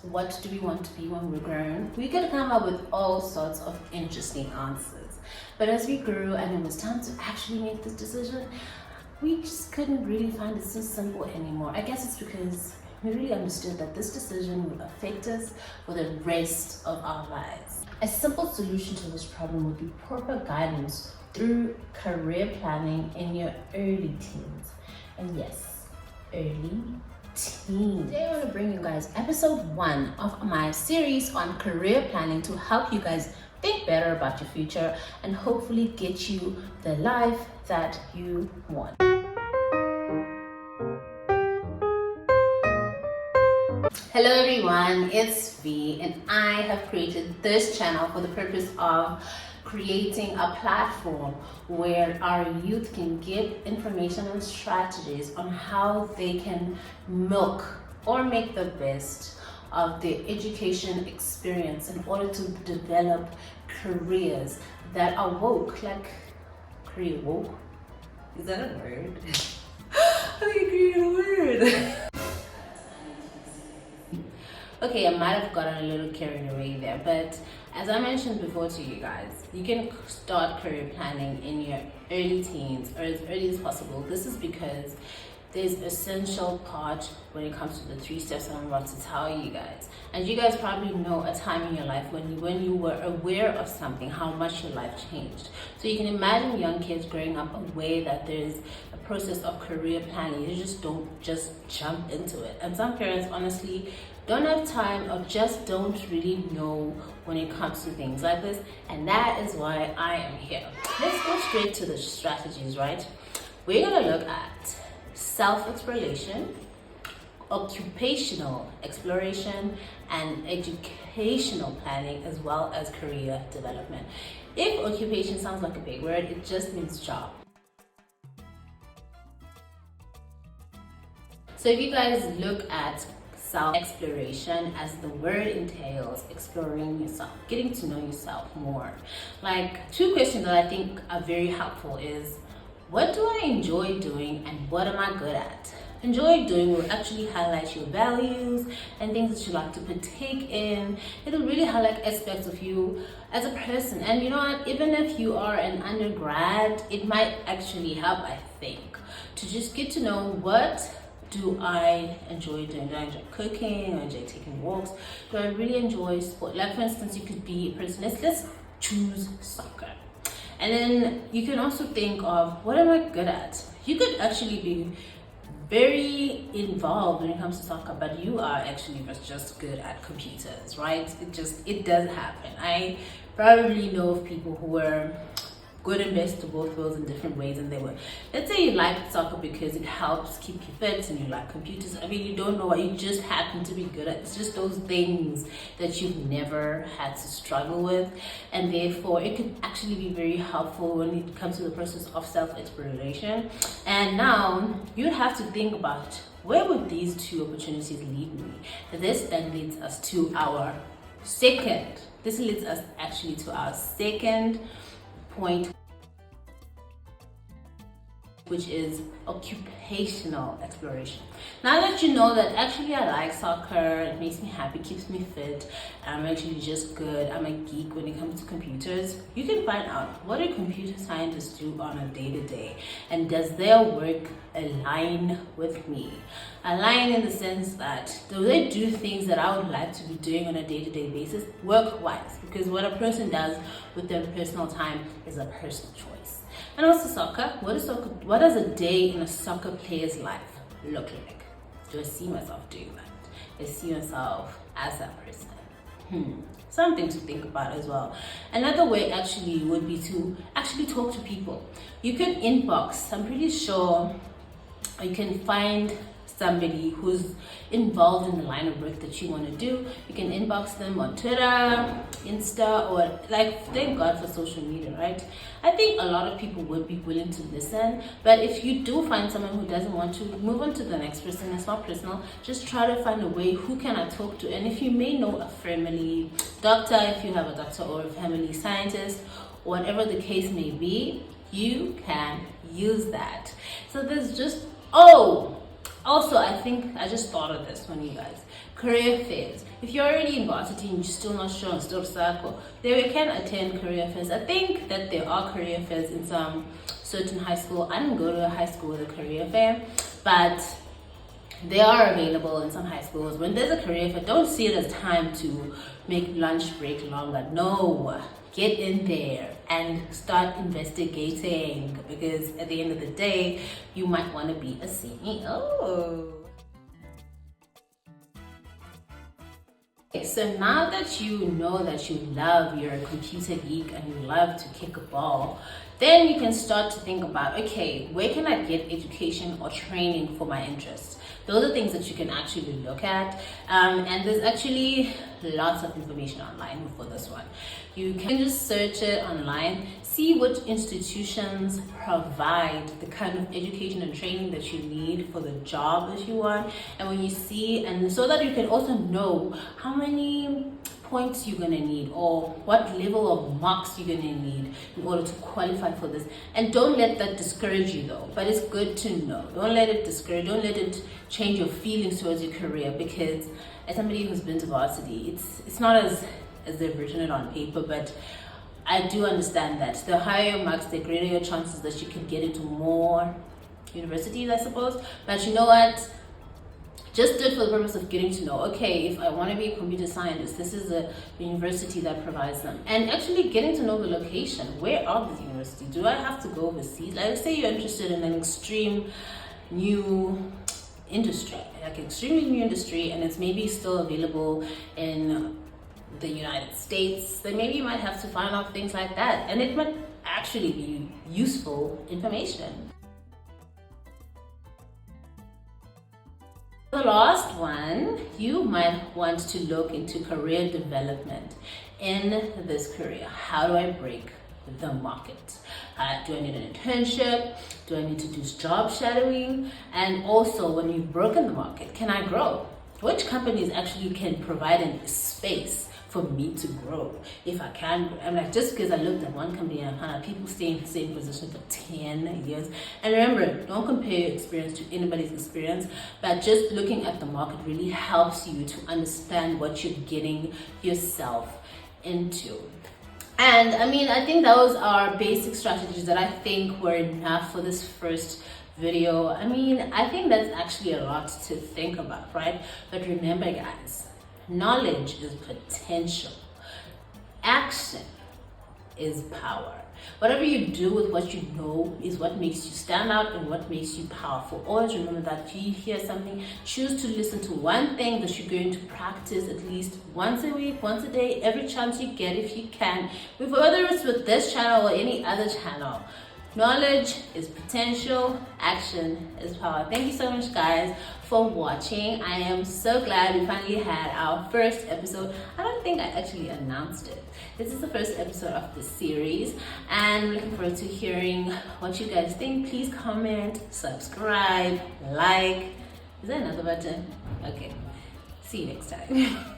what do we want to be when we're grown, we could come up with all sorts of interesting answers. But as we grew and it was time to actually make this decision, we just couldn't really find it so simple anymore. I guess it's because we really understood that this decision would affect us for the rest of our lives. A simple solution to this problem would be proper guidance through career planning in your early teens. And yes, early teens. Today I want to bring you guys episode 1 of my series on career planning to help you guys think better about your future and hopefully get you the life that you want. Hello everyone, it's V, and I have created this channel for the purpose of creating a platform where our youth can get information and strategies on how they can milk or make the best of their education experience in order to develop careers that are woke. Like, career woke? Is that a word? I agree with a word. Okay, I might have gotten a little carried away there, but as I mentioned before to you guys, you can start career planning in your early teens or as early as possible. This is because there's an essential part when it comes to the 3 steps that I'm about to tell you guys. And you guys probably know a time in your life when you were aware of something, how much your life changed. So you can imagine young kids growing up aware that there's a process of career planning. You just don't jump into it. And some parents honestly don't have time or just don't really know when it comes to things like this. And that is why I am here. Let's go straight to the strategies, right? We're gonna look at self-exploration, occupational exploration, and educational planning, as well as career development. If occupation sounds like a big word, it just means job. So if you guys look at self-exploration, as the word entails, exploring yourself, getting to know yourself more. Like, 2 questions that I think are very helpful is, what do I enjoy doing and what am I good at? Enjoy doing will actually highlight your values and things that you like to partake in. It'll really highlight aspects of you as a person. And you know what, even if you are an undergrad, it might actually help, I think, to just get to know what do I enjoy doing. Do I enjoy cooking? Do I enjoy taking walks? Do I really enjoy sport? Like, for instance, you could be a person, let's choose soccer. And then you can also think of, what am I good at? You could actually be very involved when it comes to soccer, but you are actually just good at computers, right? It does happen. I probably know of people who were good and best to both worlds in different ways, and they were, let's say you like soccer because it helps keep you fit and you like computers. I mean, you don't know what you just happen to be good at. It's just those things that you've never had to struggle with, and therefore it could actually be very helpful when it comes to the process of self-exploration. And now you'd have to think about, where would these 2 opportunities lead me? This then leads us to our second point, which is occupational exploration. Now that you know that actually I like soccer, it makes me happy, keeps me fit, I'm actually just good, I'm a geek when it comes to computers, you can find out, what do computer scientists do on a day-to-day, and does their work align with me? Align in the sense that, do they do things that I would like to be doing on a day-to-day basis, work-wise? Because what a person does with their personal time is a personal choice. And also soccer. What does a day in a soccer player's life look like? Do I see myself doing that? Do I see myself as that person? Something to think about as well. Another way actually would be to actually talk to people. You can inbox. I'm pretty sure you can find somebody who's involved in the line of work that you want to do. You can inbox them on Twitter, Insta, or like, thank God for social media, right? I think a lot of people would be willing to listen, but if you do find someone who doesn't want to, move on to the next person. It's not personal. Just try to find a way, who can I talk to? And if you may know a family doctor, if you have a doctor, or a family scientist, whatever the case may be, you can use that. So there's just, Also, I think I just thought of this one, you guys. Career fairs. If you're already in varsity and you're still not sure on still circle, there you can attend career fairs. I think that there are career fairs in some certain high school. I didn't go to a high school with a career fair, but they are available in some high schools. When there's a career fair, don't see it as time to make lunch break longer. No, get in there and start investigating, because at the end of the day, you might want to be a CEO. Okay, so now that you know that you love your computer geek and you love to kick a ball, then you can start to think about, okay, where can I get education or training for my interests? Those are things that you can actually look at, and there's actually lots of information online for this one. You can just search it online, see which institutions provide the kind of education and training that you need for the job that you want, and when you see, and so that you can also know how many points you're gonna need or what level of marks you're gonna need in order to qualify for this. And don't let that discourage you though, but it's good to know. Don't let it discourage, don't let it change your feelings towards your career, because as somebody who's been to varsity, it's not as they've written it on paper, but I do understand that the higher your marks, the greater your chances that you can get into more universities, I suppose. But you know what? Just do it for the purpose of getting to know, okay, if I want to be a computer scientist, this is a university that provides them. And actually getting to know the location. Where are these universities? Do I have to go overseas? Like, let's say you're interested in an extreme new industry, like extremely new industry, and it's maybe still available in the United States, then maybe you might have to find out things like that. And it might actually be useful information. The last one, you might want to look into career development in this career. How do I break the market? Do I need an internship? Do I need to do job shadowing? And also, when you've broken the market, can I grow? Which companies actually can provide a space for me to grow? If I can, I'm like, just because I looked at one company and I found out people stay in the same position for 10 years. And remember, don't compare your experience to anybody's experience, but just looking at the market really helps you to understand what you're getting yourself into. And I mean, I think those are basic strategies that I think were enough for this first video. I mean, I think that's actually a lot to think about, right? But remember, guys, knowledge is potential. Action is power. Whatever you do with what you know is what makes you stand out and what makes you powerful. Always remember that if you hear something, choose to listen to one thing that you're going to practice at least once a week, once a day, every chance you get if you can. Whether it's with this channel or any other channel. Knowledge is potential, action is power. Thank you so much, guys, for watching. I am so glad we finally had our first episode. I don't think I actually announced it. This is the first episode of the series, and I'm looking forward to hearing what you guys think. Please comment, subscribe, like. Is there another button? Okay. See you next time.